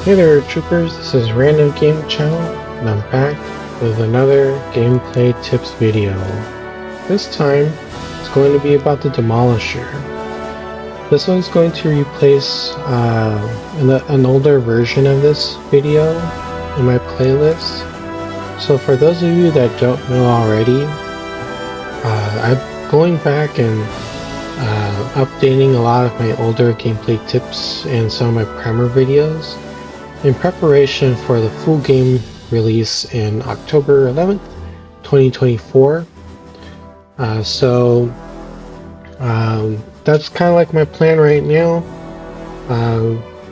Hey there, troopers. This is Random Game Channel, and I'm back with another gameplay tips video. This time, it's going to be about the Demolisher. This one's going to replace an older version of this video in my playlist. So for those of you that don't know already, I'm going back and updating a lot of my older gameplay tips and some of my primer videos in preparation for the full game release in October 11th, 2024. That's kind of like my plan right now.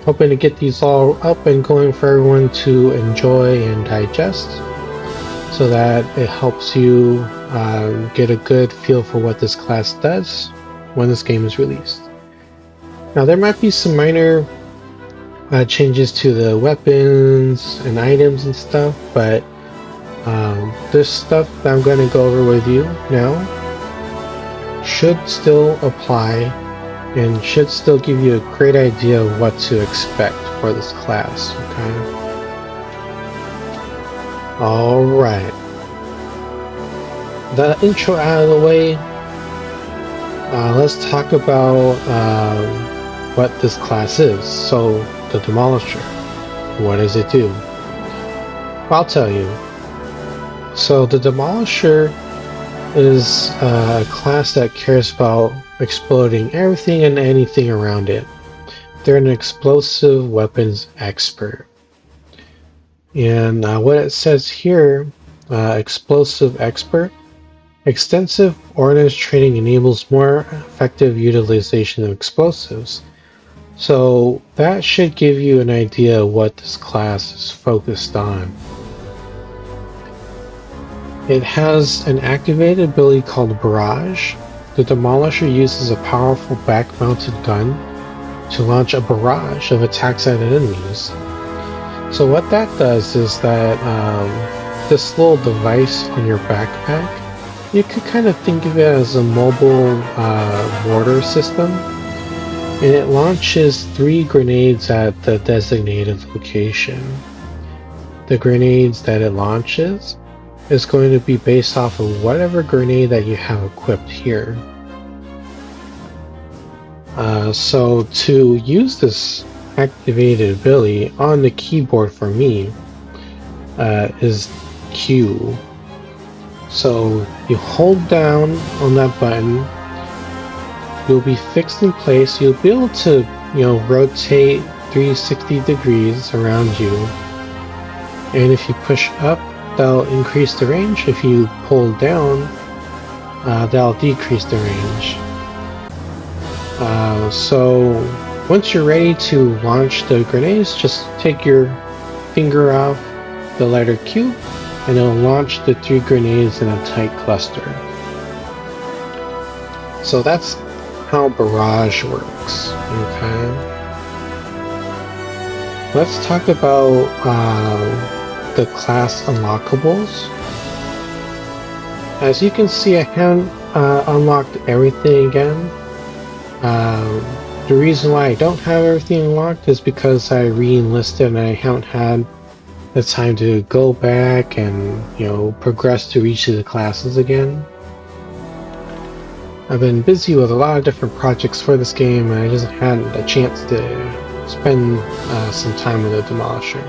Hoping to get these all up and going for everyone to enjoy and digest, so that it helps you get a good feel for what this class does when this game is released. Now there might be some minor changes to the weapons and items and stuff, but this stuff that I'm going to go over with you now should still apply and should still give you a great idea of what to expect for this class, okay? Alright. The intro out of the way, let's talk about what this class is. So, the Demolisher. What does it do? I'll tell you. So the Demolisher is a class that cares about exploding everything and anything around it. They're an explosive weapons expert. And what it says here, explosive expert, extensive ordnance training enables more effective utilization of explosives. So that should give you an idea of what this class is focused on. It has an activated ability called Barrage. The Demolisher uses a powerful back-mounted gun to launch a barrage of attacks at enemies. So what that does is that this little device on your backpack, you could kind of think of it as a mobile mortar system. And it launches 3 grenades at the designated location. The grenades that it launches is going to be based off of whatever grenade that you have equipped here. So to use this activated ability on the keyboard for me is Q. So you hold down on that button, you'll be fixed in place. You'll be able to, rotate 360 degrees around you. And if you push up, that'll increase the range. If you pull down, that'll decrease the range. So once you're ready to launch the grenades, just take your finger off the letter Q, and it'll launch the 3 grenades in a tight cluster. So that's how Barrage works, okay? Let's talk about the class unlockables. As you can see, I haven't unlocked everything again. The reason why I don't have everything unlocked is because I re-enlisted and I haven't had the time to go back and, progress through each of the classes again. I've been busy with a lot of different projects for this game, and I just hadn't a chance to spend some time with the Demolisher.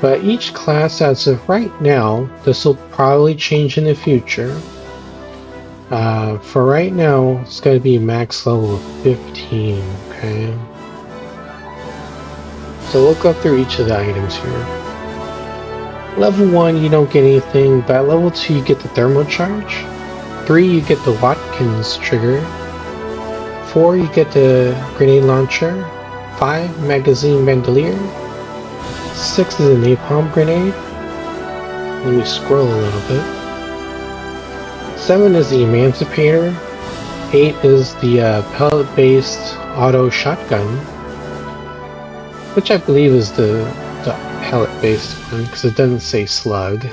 But each class, as of right now, this will probably change in the future. For right now, it's going to be max level of 15, okay? So we'll go through each of the items here. Level 1, you don't get anything, but at level 2, you get the Thermo Charge. 3, you get the Watkins Trigger. 4, you get the Grenade Launcher. 5, Magazine Bandolier. 6 is a Napalm Grenade. Let me scroll a little bit. 7 is the Emancipator. 8 is the pellet-based auto shotgun, which I believe is the pellet-based one, because it doesn't say slug.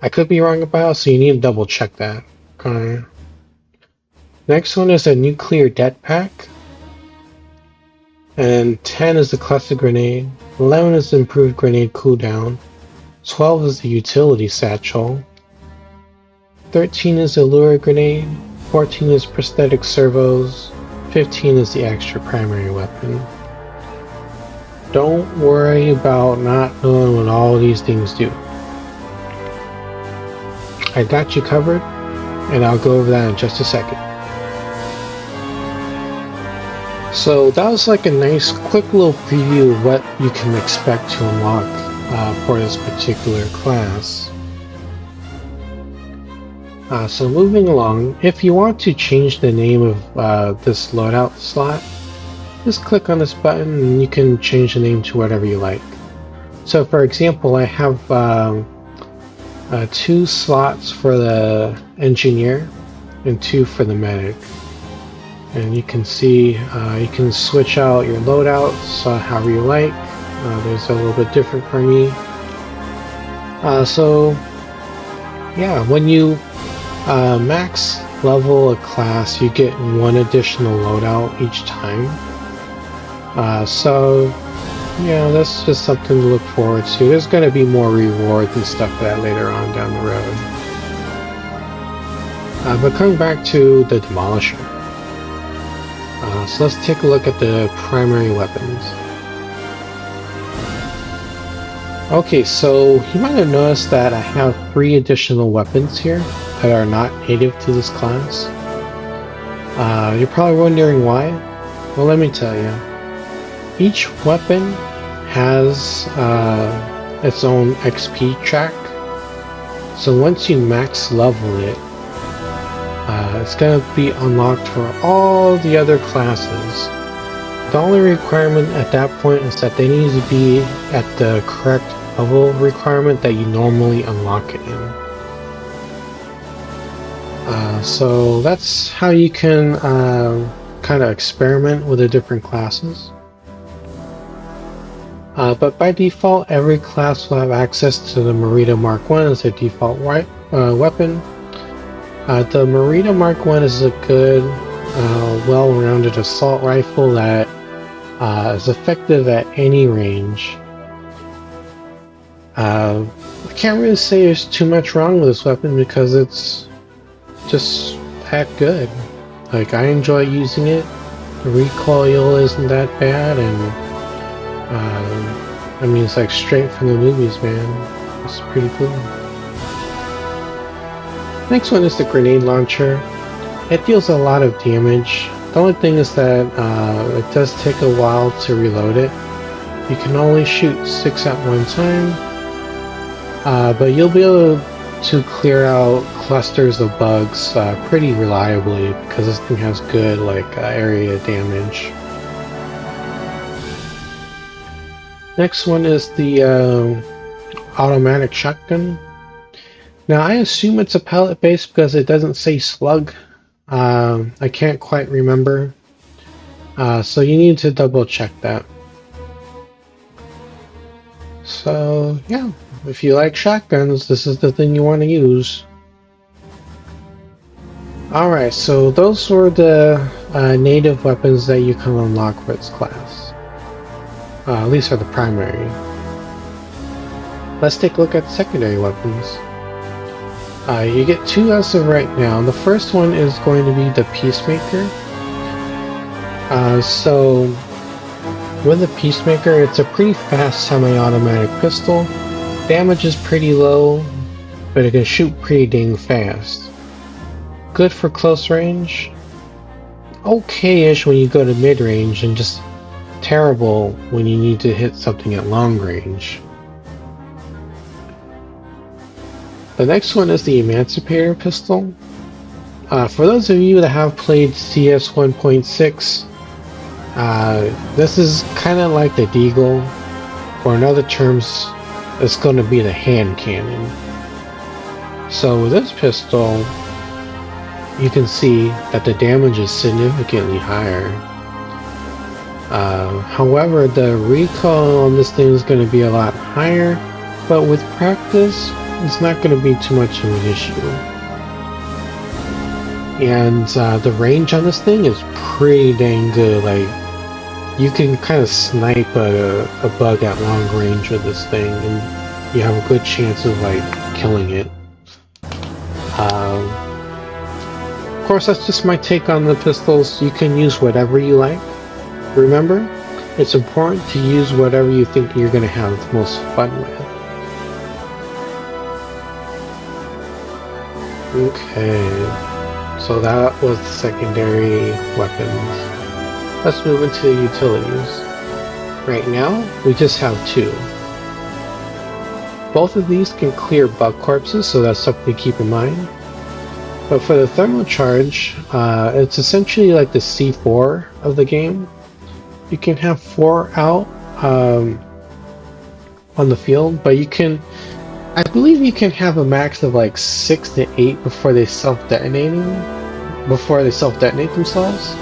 I could be wrong about it, so you need to double check that. Okay. Next one is a nuclear det pack. And 10 is the cluster grenade. 11 is the improved grenade cooldown. 12 is the utility satchel. 13 is the lure grenade. 14 is prosthetic servos. 15 is the extra primary weapon. Don't worry about not knowing what all these things do. I got you covered, and I'll go over that in just a second. So that was like a nice quick little preview of what you can expect to unlock for this particular class. So moving along, if you want to change the name of this loadout slot, just click on this button and you can change the name to whatever you like. So for example, I have 2 slots for the engineer and 2 for the medic. And you can see you can switch out your loadouts however you like. There's a little bit different for me. So yeah, when you max level a class, you get 1 additional loadout each time. So yeah, that's just something to look forward to. There's going to be more rewards and stuff for that later on down the road. But coming back to the Demolisher. So let's take a look at the primary weapons. Okay, so you might have noticed that I have 3 additional weapons here that are not native to this class. You're probably wondering why. Well, let me tell you. Each weapon has its own XP track. So once you max level it, it's going to be unlocked for all the other classes. The only requirement at that point is that they need to be at the correct level requirement that you normally unlock it in. So that's how you can kind of experiment with the different classes. But by default, every class will have access to the Merida Mark I as a default weapon. The Merida Mark I is a good, well-rounded assault rifle that is effective at any range. I can't really say there's too much wrong with this weapon because it's just that good. Like, I enjoy using it. The recoil isn't that bad, and I mean, it's like straight from the movies, man. It's pretty cool. Next one is the grenade launcher. It deals a lot of damage. The only thing is that it does take a while to reload it. You can only shoot 6 at one time, but you'll be able to clear out clusters of bugs pretty reliably because this thing has good area damage. Next one is the automatic shotgun. Now I assume it's a pellet base because it doesn't say slug. I can't quite remember. So you need to double check that. So yeah, if you like shotguns, this is the thing you want to use. Alright, so those were the native weapons that you can unlock for its class. At least for the primary. Let's take a look at secondary weapons. You get 2 as of right now. The first one is going to be the Peacemaker. So with the Peacemaker, it's a pretty fast semi-automatic pistol. Damage is pretty low, but it can shoot pretty dang fast. Good for close range. Okay-ish when you go to mid-range, and just terrible when you need to hit something at long range. The next one is the Emancipator pistol. For those of you that have played CS 1.6, this is kind of like the Deagle, or in other terms, it's going to be the hand cannon. So with this pistol, you can see that the damage is significantly higher. However, the recoil on this thing is going to be a lot higher, but with practice, it's not going to be too much of an issue. And the range on this thing is pretty dang good. Like, you can kind of snipe a bug at long range with this thing, and you have a good chance of like killing it. Of course, that's just my take on the pistols. You can use whatever you like. Remember, it's important to use whatever you think you're going to have the most fun with. Okay, so that was the secondary weapons. Let's move into the utilities. Right now, we just have two. Both of these can clear bug corpses, so that's something to keep in mind. But for the Thermo Charge, it's essentially like the C4 of the game. You can have 4 out on the field, but you can, I believe you can have a max of like 6 to 8 before they self-detonate themselves.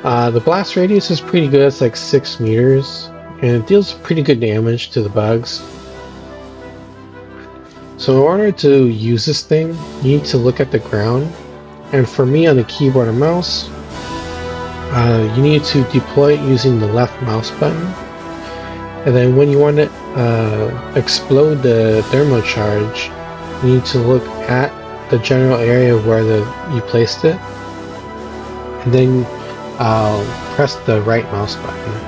The blast radius is pretty good, it's like 6 meters, and it deals pretty good damage to the bugs. So in order to use this thing, you need to look at the ground, and for me on the keyboard and mouse, you need to deploy it using the left mouse button, and then when you want to explode the Thermo Charge, you need to look at the general area where you placed it, and then press the right mouse button.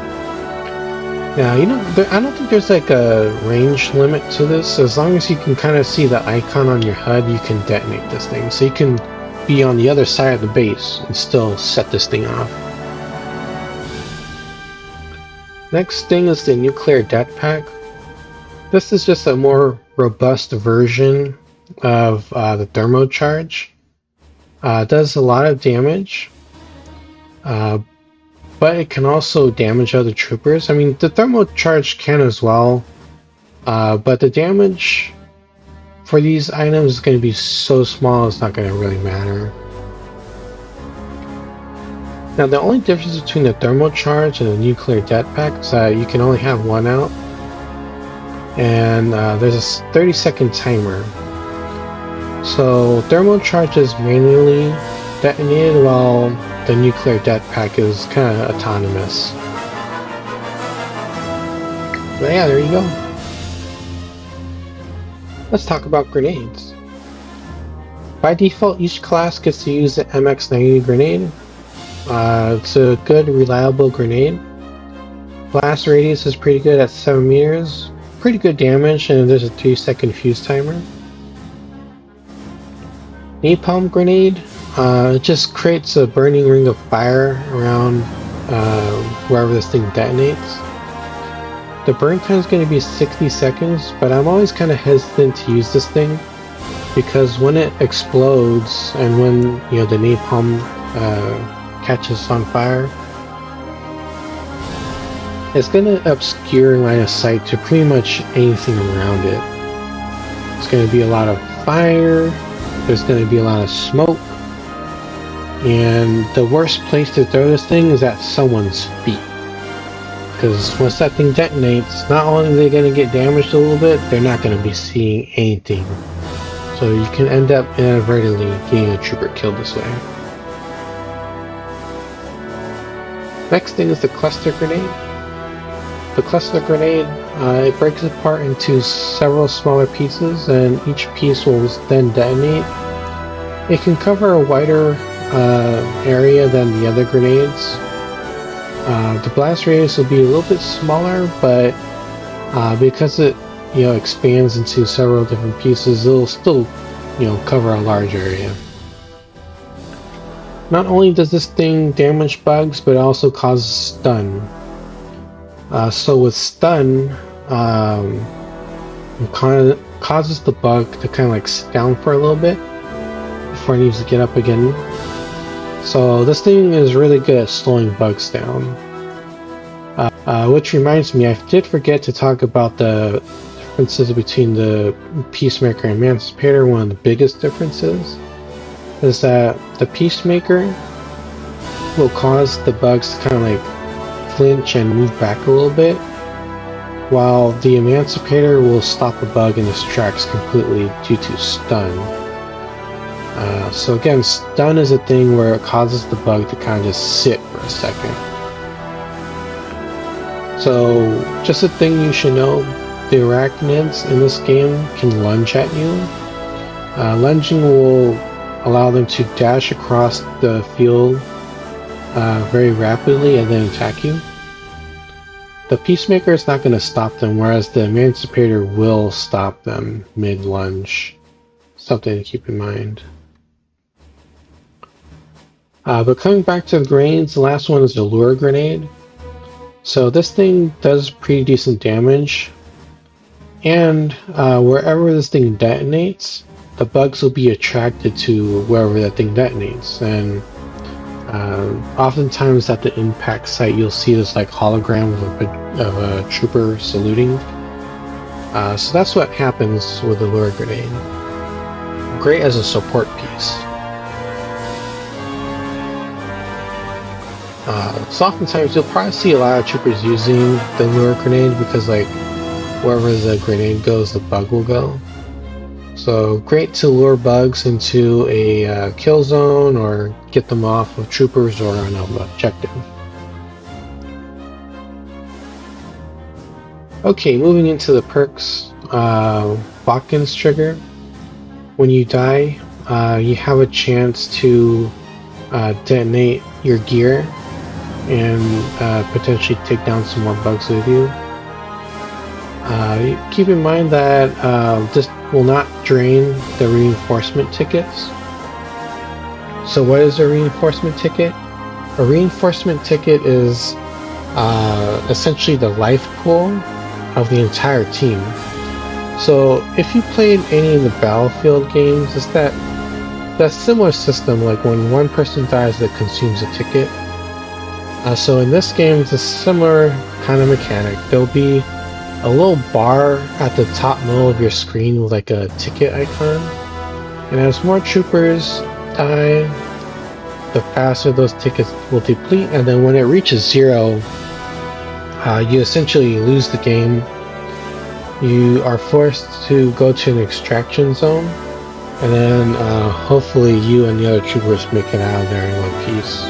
Now, you know, I don't think there's like a range limit to this. As long as you can kind of see the icon on your HUD, you can detonate this thing. So you can be on the other side of the base and still set this thing off. Next thing is the nuclear death pack. This is just a more robust version of the Thermo Charge. It does a lot of damage. But it can also damage other troopers. I mean, the Thermo Charge can as well, but the damage for these items is going to be so small it's not going to really matter. Now, the only difference between the Thermo Charge and the nuclear death pack is that you can only have 1 out, and there's a 30-second timer. So Thermo Charge is manually detonated while the nuclear death pack is kind of autonomous. But yeah, there you go. Let's talk about grenades. By default, each class gets to use the MX-90 grenade. It's a good, reliable grenade. Blast radius is pretty good at 7 meters. Pretty good damage, and there's a 3-second fuse timer. Napalm grenade. It just creates a burning ring of fire around wherever this thing detonates. The burn time is going to be 60 seconds, but I'm always kind of hesitant to use this thing because when it explodes and when the napalm catches on fire, it's going to obscure line of sight to pretty much anything around it. It's going to be a lot of fire, there's going to be a lot of smoke, and the worst place to throw this thing is at someone's feet. Because once that thing detonates, not only are they going to get damaged a little bit, they're not going to be seeing anything. So you can end up inadvertently getting a trooper killed this way. Next thing is the cluster grenade. The cluster grenade, it breaks apart into several smaller pieces, and each piece will then detonate. It can cover a wider area than the other grenades. The blast radius will be a little bit smaller, but because it expands into several different pieces, it'll still cover a large area. Not only does this thing damage bugs, but it also causes stun. So with stun, it causes the bug to kind of like sit down for a little bit before it needs to get up again. So this thing is really good at slowing bugs down. Which reminds me, I did forget to talk about the differences between the Peacemaker and Emancipator. One of the biggest differences is that the Peacemaker will cause the bugs to kind of like flinch and move back a little bit, while the Emancipator will stop a bug in its tracks completely due to stun. So again, stun is a thing where it causes the bug to kind of just sit for a second. So just a thing you should know, the Arachnids in this game can lunge at you. Lunging will allow them to dash across the field very rapidly and then attack you. The Peacemaker is not going to stop them, whereas the Emancipator will stop them mid-lunge. Something to keep in mind. But coming back to the grenades, the last one is the Lure Grenade. So this thing does pretty decent damage, and wherever this thing detonates, the bugs will be attracted to wherever that thing detonates, and oftentimes at the impact site you'll see this like hologram of a trooper saluting. So that's what happens with the Lure Grenade. Great as a support piece. So oftentimes you'll probably see a lot of troopers using the Lure Grenade because like wherever the grenade goes, the bug will go. So great to lure bugs into a kill zone or get them off of troopers or an objective. Okay, moving into the perks. Watkins Trigger. When you die, you have a chance to detonate your gear and potentially take down some more bugs with you. Keep in mind that this will not drain the reinforcement tickets. So what is a reinforcement ticket? A reinforcement ticket is essentially the life pool of the entire team. So if you played any of the Battlefield games, it's that similar system, like when one person dies that consumes a ticket. So in this game, it's a similar kind of mechanic. There'll be a little bar at the top middle of your screen with like a ticket icon. And as more troopers die, the faster those tickets will deplete, and then when it reaches 0, you essentially lose the game. You are forced to go to an extraction zone, and then hopefully you and the other troopers make it out of there in one piece.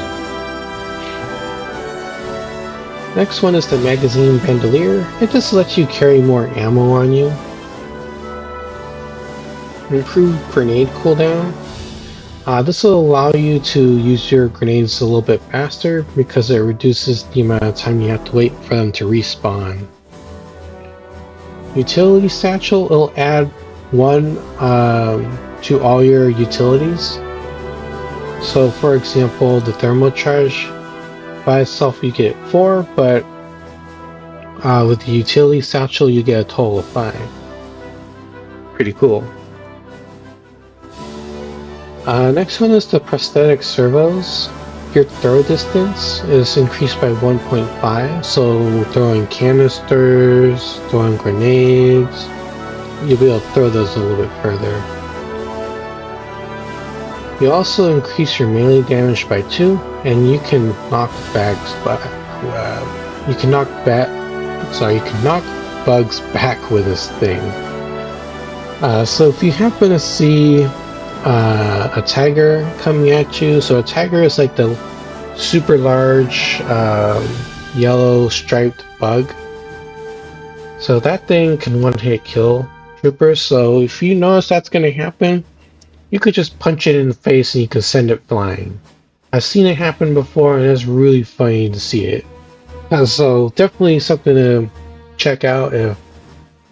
Next one is the Magazine Bandolier. It just lets you carry more ammo on you. Improved grenade cooldown. This will allow you to use your grenades a little bit faster because it reduces the amount of time you have to wait for them to respawn. Utility Satchel, it'll add 1 to all your utilities. So for example, the Thermo Charge, by itself you get 4, but with the Utility Satchel you get a total of 5. Pretty cool. Next one is the Prosthetic Servos. Your throw distance is increased by 1.5, so throwing canisters, throwing grenades, you'll be able to throw those a little bit further. You also increase your melee damage by 2, and you can knock bags back. You can knock bugs back with this thing. So if you happen to see a Tiger coming at you, so a Tiger is like the super large yellow striped bug. So that thing can one-hit kill troopers. So if you notice that's going to happen, you could just punch it in the face and you can send it flying. I've seen it happen before, and it's really funny to see it. So definitely something to check out if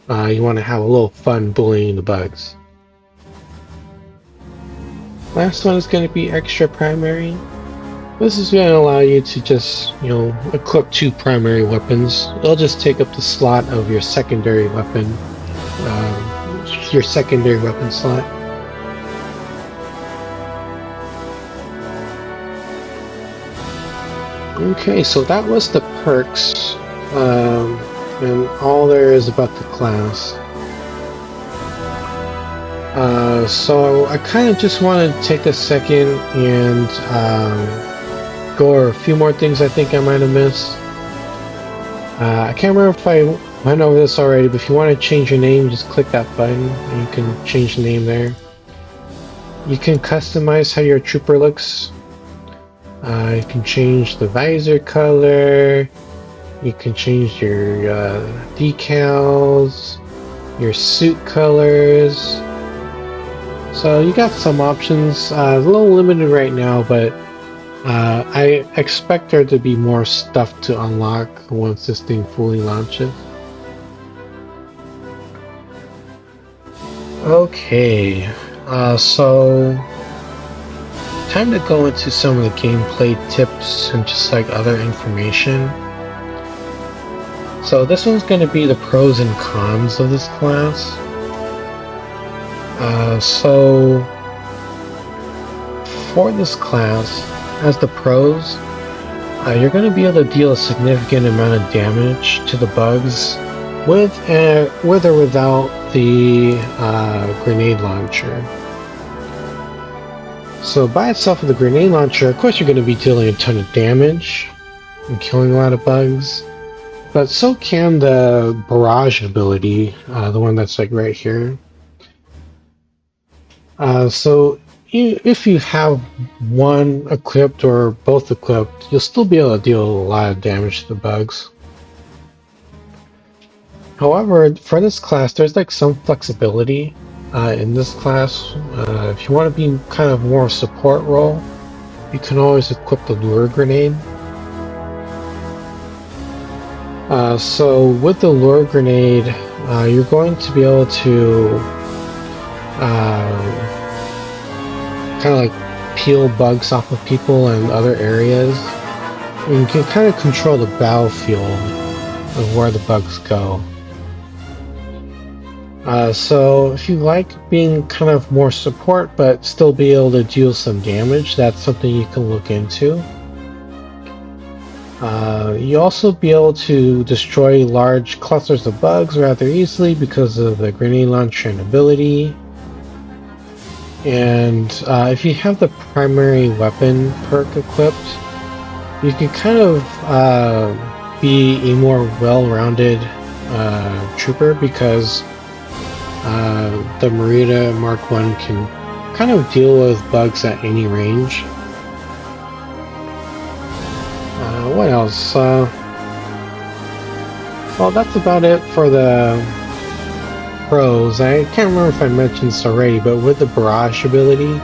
you want to have a little fun bullying the bugs. Last one is going to be Extra Primary. This is going to allow you to just, equip 2 primary weapons. It'll just take up the slot of your secondary weapon, slot. Okay, so that was the perks, and all there is about the class. So I kind of just want to take a second and go over a few more things I think I might have missed. I can't remember if I went over this already, but if you want to change your name, just click that button and you can change the name there. You can customize how your trooper looks. You can change the visor color. You can change your decals, your suit colors. So you got some options. A little limited right now, but I expect there to be more stuff to unlock once this thing fully launches. Okay, so time to go into some of the gameplay tips and just like other information. So this one's going to be the pros and cons of this class. So for this class, as the pros, you're going to be able to deal a significant amount of damage to the bugs with or without the grenade launcher. So by itself with the grenade launcher, of course you're going to be dealing a ton of damage and killing a lot of bugs, but so can the Barrage ability, the one that's like right here. So if you have one equipped or both equipped, you'll still be able to deal a lot of damage to the bugs. However, for this class, there's like some flexibility in this class. If you want to be kind of more support role, you can always equip the lure grenade. So with the lure grenade, you're going to be able to kind of like peel bugs off of people and other areas. And you can kind of control the battlefield of where the bugs go. So if you like being kind of more support but still be able to deal some damage, that's something you can look into. You also be able to destroy large clusters of bugs rather easily because of the grenade launcher and ability. And if you have the primary weapon perk equipped, you can kind of be a more well-rounded trooper because the Merida Mark I can kind of deal with bugs at any range. What else? Well, that's about it for the pros. I can't remember if I mentioned this already, but with the Barrage ability,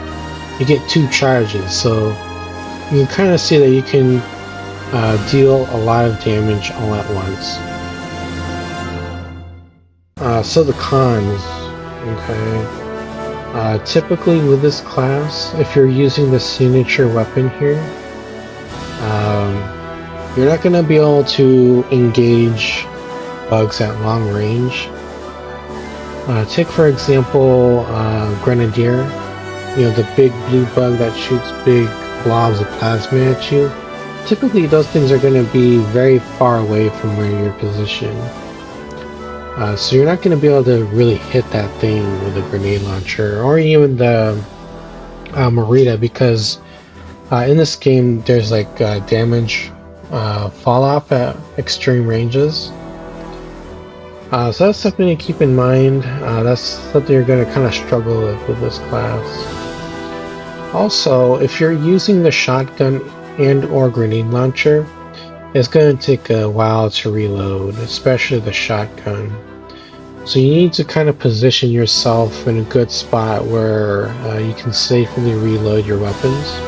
you get 2 charges, so you can kind of see that you can deal a lot of damage all at once. So the cons, okay. Typically with this class, if you're using the signature weapon here, you're not going to be able to engage bugs at long range. Take for example Grenadier, you know, the big blue bug that shoots big blobs of plasma at you. Typically those things are going to be very far away from where you're positioned. So you're not going to be able to really hit that thing with a grenade launcher or even the Merida, because in this game there's like damage fall off at extreme ranges. So that's something to keep in mind. That's something you're going to kind of struggle with this class. Also, if you're using the shotgun and or grenade launcher, it's going to take a while to reload, especially the shotgun. So you need to kind of position yourself in a good spot where you can safely reload your weapons.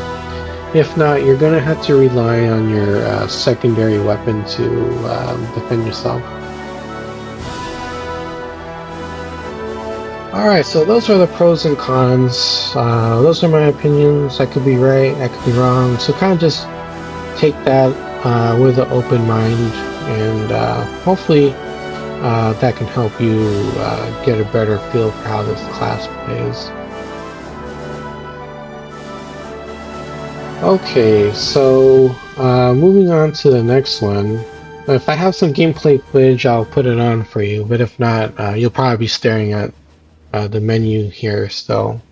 If not, you're going to have to rely on your secondary weapon to defend yourself. Alright, so those are the pros and cons. Those are my opinions. I could be right, I could be wrong. So kind of just take that with an open mind, and hopefully that can help you get a better feel for how this class plays. Okay, so moving on to the next one. If I have some gameplay footage, I'll put it on for you, but if not, you'll probably be staring at the menu here still.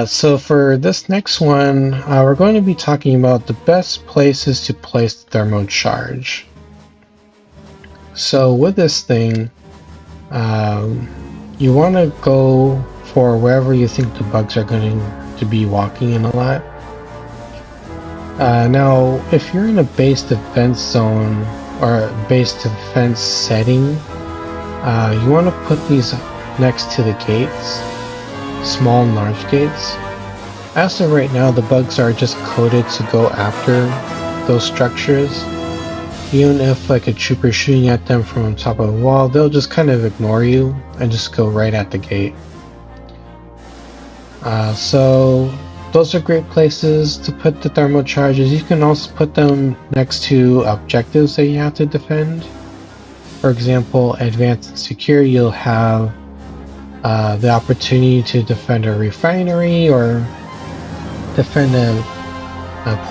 So for this next one, we're going to be talking about the best places to place the Thermo Charge. So with this thing, you want to go for wherever you think the bugs are going to be walking in a lot. Now, if you're in a base defense zone or a base defense setting, you want to put these next to the gates, small and large gates. As of right now, the bugs are just coded to go after those structures. Even if like a trooper shooting at them from on top of a wall, they'll just kind of ignore you and just go right at the gate. So those are great places to put the thermal charges. You can also put them next to objectives that you have to defend. For example, advanced and secure, you'll have the opportunity to defend a refinery or defend a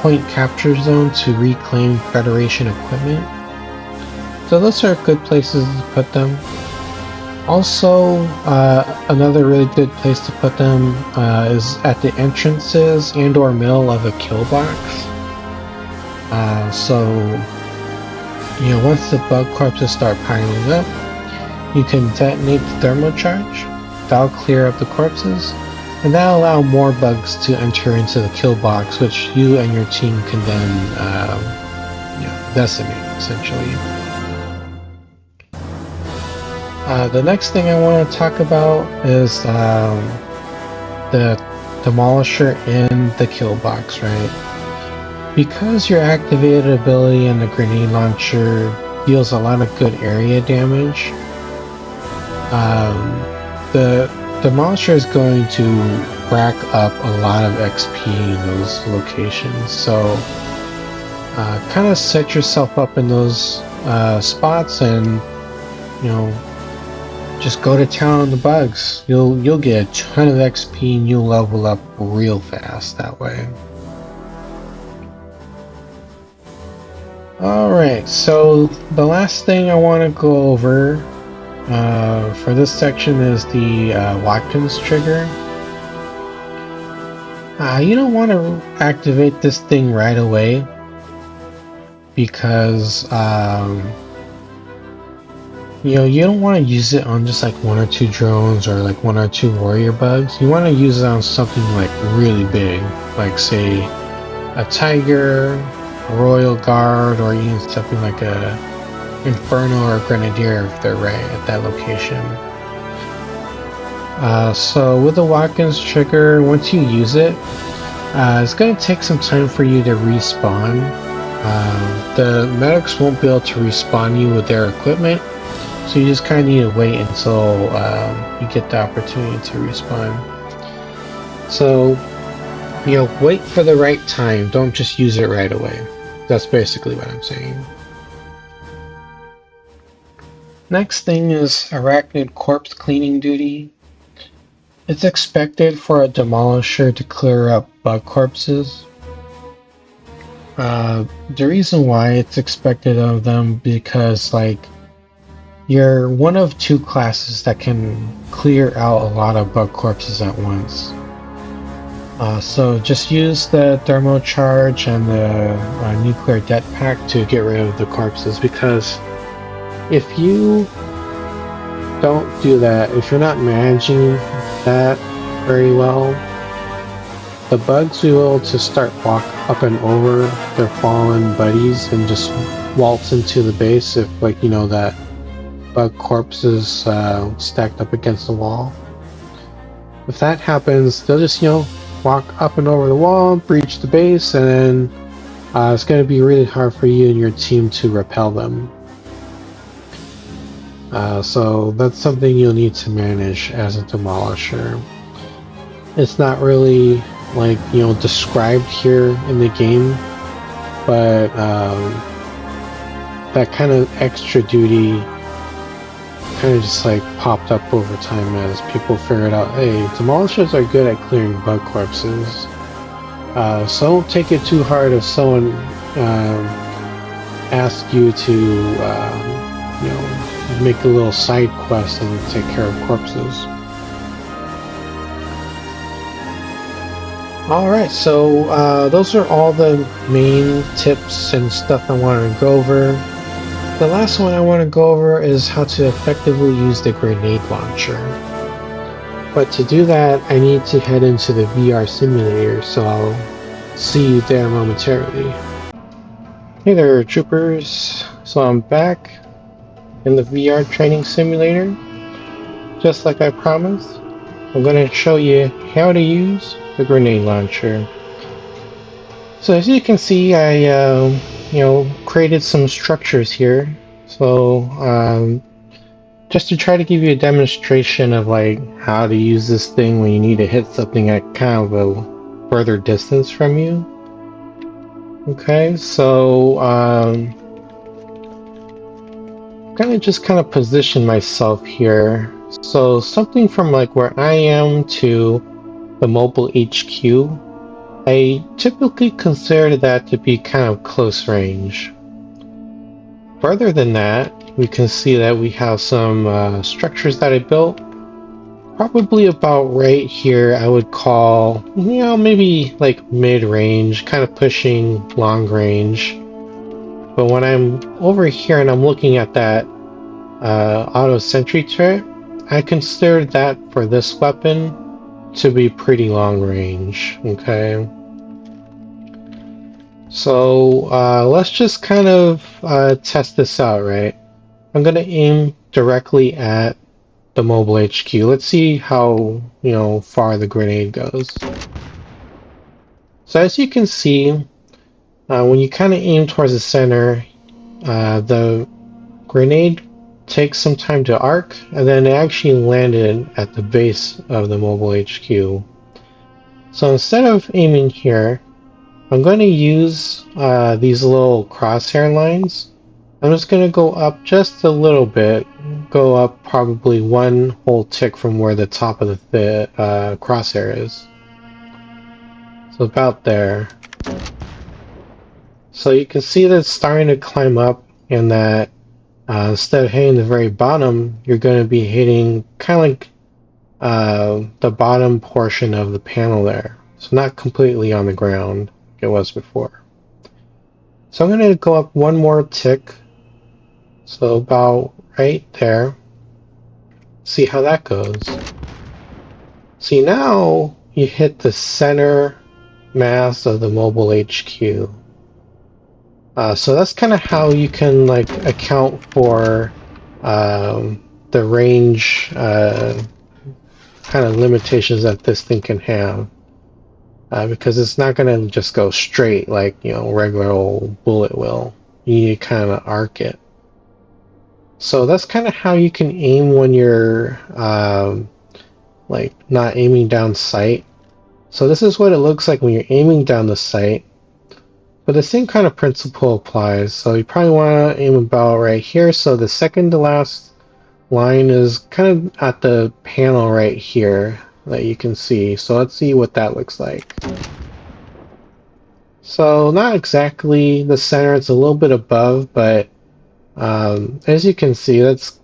point capture zone to reclaim Federation equipment. So those are good places to put them. Also, another really good place to put them is at the entrances and or middle of a kill box. So, you know, once the bug corpses start piling up, you can detonate the Thermo Charge. That'll clear up the corpses, and that'll allow more bugs to enter into the kill box, which you and your team can then decimate, essentially. The next thing I want to talk about is the Demolisher in the kill box, right? Because your activated ability and the grenade launcher deals a lot of good area damage, the Demolisher is going to rack up a lot of XP in those locations. So kind of set yourself up in those spots and, you know, just go to town on the bugs. You'll get a ton of XP and you'll level up real fast that way. Alright, so the last thing I want to go over for this section is the Watkins Trigger. You don't want to activate this thing right away because you know, you don't want to use it on just like one or two drones or like one or two warrior bugs. You want to use it on something like really big, like say a tiger, a royal guard, or even something like a inferno or a grenadier if they're right at that location. So with the Watkins Trigger, once you use it, it's going to take some time for you to respawn. The medics won't be able to respawn you with their equipment, so you just kind of need to wait until you get the opportunity to respawn. So, you know, wait for the right time. Don't just use it right away. That's basically what I'm saying. Next thing is Arachnid corpse cleaning duty. It's expected for a Demolisher to clear up bug corpses. The reason why it's expected of them because, like, you're one of two classes that can clear out a lot of bug corpses at once. So just use the Thermo Charge and the nuclear det pack to get rid of the corpses, because if you don't do that, if you're not managing that very well, the bugs will to start walk up and over their fallen buddies and just waltz into the base if, like, you know, that bug corpses stacked up against the wall. If that happens, they'll just, you know, walk up and over the wall, breach the base, and then it's going to be really hard for you and your team to repel them. So that's something you'll need to manage as a Demolisher. It's not really, like, you know, described here in the game, but that kind of extra duty kind of just like popped up over time as people figured out, hey, Demolishers are good at clearing bug corpses. So don't take it too hard if someone asks you to, you know, make a little side quest and take care of corpses. Alright, so those are all the main tips and stuff I wanted to go over. The last one I want to go over is how to effectively use the grenade launcher. But to do that, I need to head into the VR simulator, so I'll see you there momentarily. Hey there, troopers. So I'm back in the VR training simulator. Just like I promised, I'm going to show you how to use the grenade launcher. So as you can see, I created some structures here. So just to try to give you a demonstration of like how to use this thing when you need to hit something at kind of a further distance from you. Okay, so kind of position myself here. So something from like where I am to the mobile HQ, I typically consider that to be kind of close range. Further than that, we can see that we have some structures that I built. Probably about right here, I would call, maybe like mid-range, kind of pushing long range. But when I'm over here and I'm looking at that auto sentry turret, I consider that for this weapon to be pretty long range, okay? So let's just kind of test this out, right? I'm gonna aim directly at the mobile HQ. Let's see how, far the grenade goes. So as you can see, when you kind of aim towards the center, the grenade takes some time to arc, and then it actually landed at the base of the mobile HQ. So instead of aiming here, I'm going to use these little crosshair lines. I'm just going to go up just a little bit, go up probably one whole tick from where the top of the crosshair is. So about there. So you can see that it's starting to climb up, and that instead of hitting the very bottom, you're going to be hitting kind of like the bottom portion of the panel there. So not completely on the ground like it was before. So I'm going to go up one more tick. So about right there. See how that goes. See, now you hit the center mass of the mobile HQ. So that's kind of how you can like account for the range kind of limitations that this thing can have, because it's not going to just go straight like regular old bullet will. You need to kind of arc it. So that's kind of how you can aim when you're like not aiming down sight. So this is what it looks like when you're aiming down the sight. But the same kind of principle applies. So you probably want to aim about right here. So the second to last line is kind of at the panel right here that you can see. So let's see what that looks like. So not exactly the center, it's a little bit above, but as you can see, that's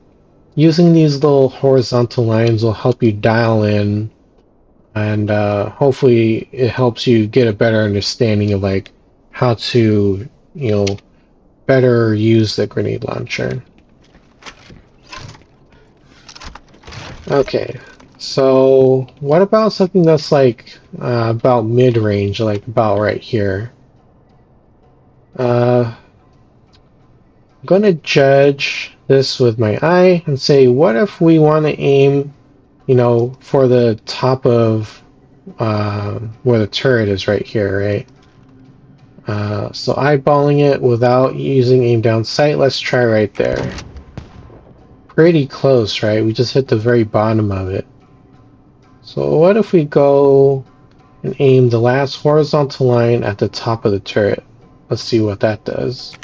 using these little horizontal lines will help you dial in, and hopefully it helps you get a better understanding of like how to better use the grenade launcher. Okay, so what about something that's like about mid-range, like about right here? I'm going to judge this with my eye and say, what if we want to aim, for the top of where the turret is right here, right? So eyeballing it without using aim down sight, let's try right there. Pretty close, right? We just hit the very bottom of it. So what if we go and aim the last horizontal line at the top of the turret? Let's see what that does.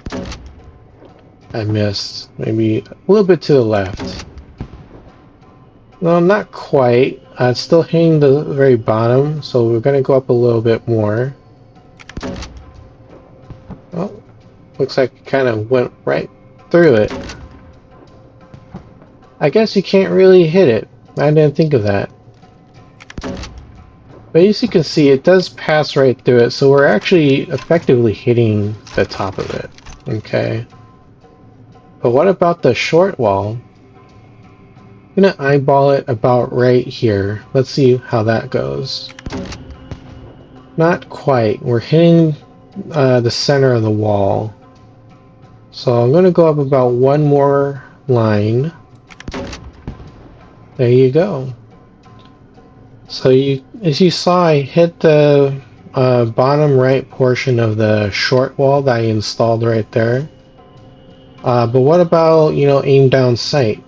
I missed. Maybe a little bit to the left. No, not quite. It's still hitting the very bottom, so we're going to go up a little bit more. Oh, looks like it kind of went right through it. I guess you can't really hit it. I didn't think of that. But as you can see, it does pass right through it, so we're actually effectively hitting the top of it. Okay. But what about the short wall? I'm gonna eyeball it about right here. Let's see how that goes. Not quite. We're hitting the center of the wall. So I'm gonna go up about one more line. There you go. So as you saw, I hit the bottom right portion of the short wall that I installed right there. But what about, aim down sight?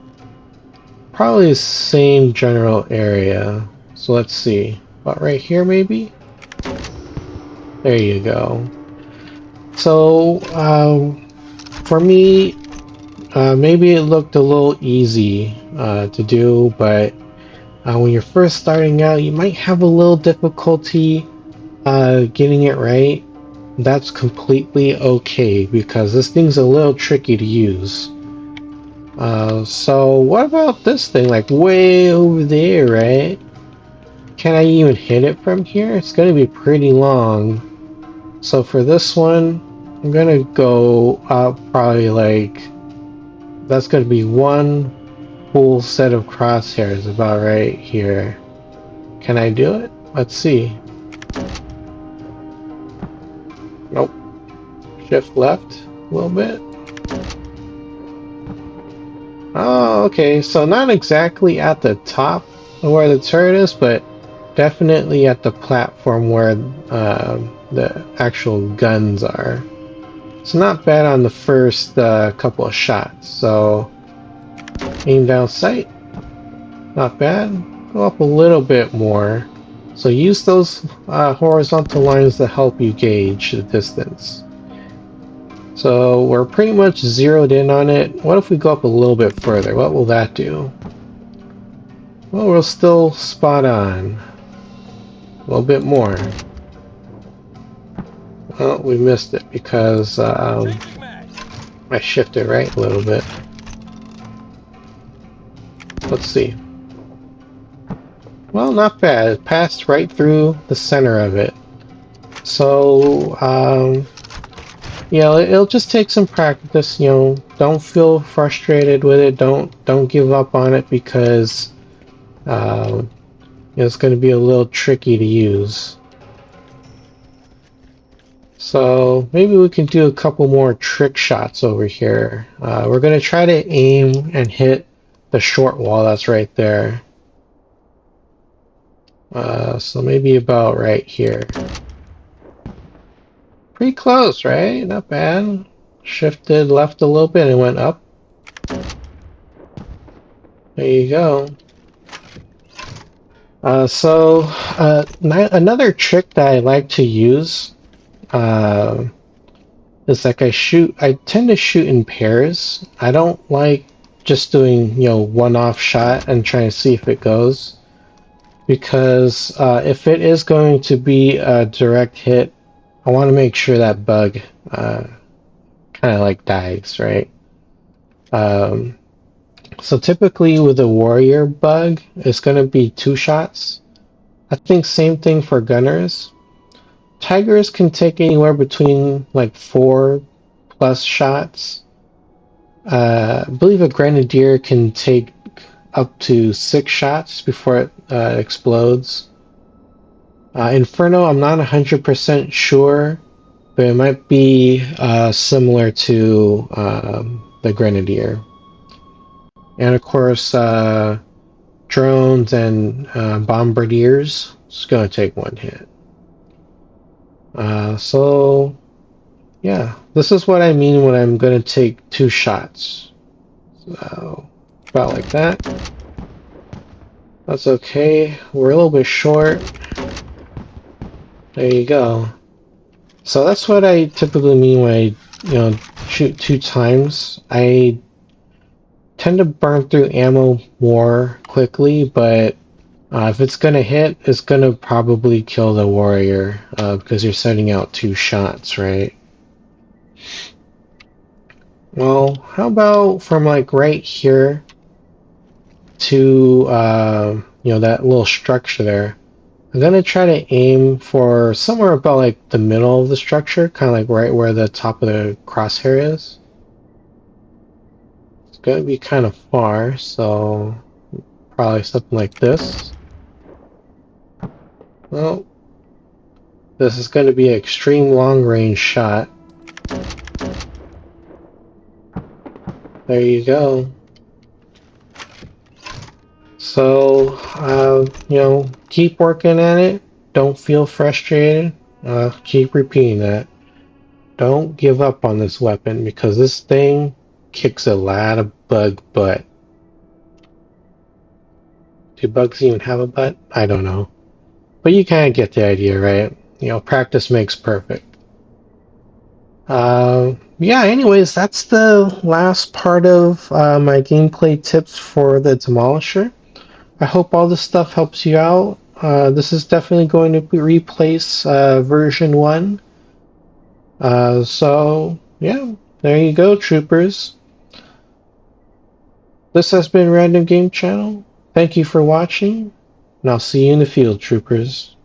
Probably the same general area. So let's see. About right here, maybe? There you go. So, for me, maybe it looked a little easy to do, but when you're first starting out, you might have a little difficulty getting it right. That's completely okay because this thing's a little tricky to use. So what about this thing, like way over there, right? Can I even hit it from here? It's gonna be pretty long. So for this one, I'm gonna go up probably like, that's gonna be one full set of crosshairs about right here. Can I do it? Let's see. Nope. Shift left a little bit. Oh, okay. So not exactly at the top of where the turret is, but definitely at the platform where the actual guns are. It's not bad on the first couple of shots. So aim down sight. Not bad. Go up a little bit more. So use those horizontal lines to help you gauge the distance. So we're pretty much zeroed in on it. What if we go up a little bit further? What will that do? Well, we're still spot on. A little bit more. Oh, we missed it because I shifted right a little bit. Let's see. Well, not bad. It passed right through the center of it. So, it'll just take some practice. Don't feel frustrated with it. Don't give up on it because it's going to be a little tricky to use. So maybe we can do a couple more trick shots over here. We're going to try to aim and hit the short wall that's right there. So maybe about right here. Pretty close, right? Not bad. Shifted left a little bit and went up. There you go. Another trick that I like to use is like I tend to shoot in pairs. I don't like just doing, one-off shot and trying to see if it goes. Because if it is going to be a direct hit, I want to make sure that bug kind of like dies, right? So typically with a warrior bug, it's going to be 2 shots. I think same thing for gunners. Tigers can take anywhere between like 4+ shots. I believe a grenadier can take up to 6 shots before it explodes. Inferno, I'm not 100% sure, but it might be similar to the grenadier. And of course, drones and bombardiers, it's going to take 1 hit. So, yeah, this is what I mean when I'm going to take 2 shots. So, about like that. That's okay. We're a little bit short. There you go. So that's what I typically mean when I, shoot 2 times. I tend to burn through ammo more quickly, but if it's gonna hit, it's gonna probably kill the warrior because you're sending out 2 shots, right? Well, how about from like right here to that little structure there? I'm gonna try to aim for somewhere about like the middle of the structure, kind of like right where the top of the crosshair is. It's gonna be kind of far, so Probably something like this. Well, this is going to be an extreme long-range shot. There you go. So, you know, keep working at it. Don't feel frustrated. Keep repeating that. Don't give up on this weapon because this thing kicks a lot of bug butt. Do bugs even have a butt? I don't know. But you kind of get the idea, right? You know, practice makes perfect. Yeah, anyways, that's the last part of my gameplay tips for the Demolisher. I hope all this stuff helps you out. This is definitely going to replace version 1. So, yeah, there you go, troopers. This has been Random Game Channel. Thank you for watching, and I'll see you in the field, troopers.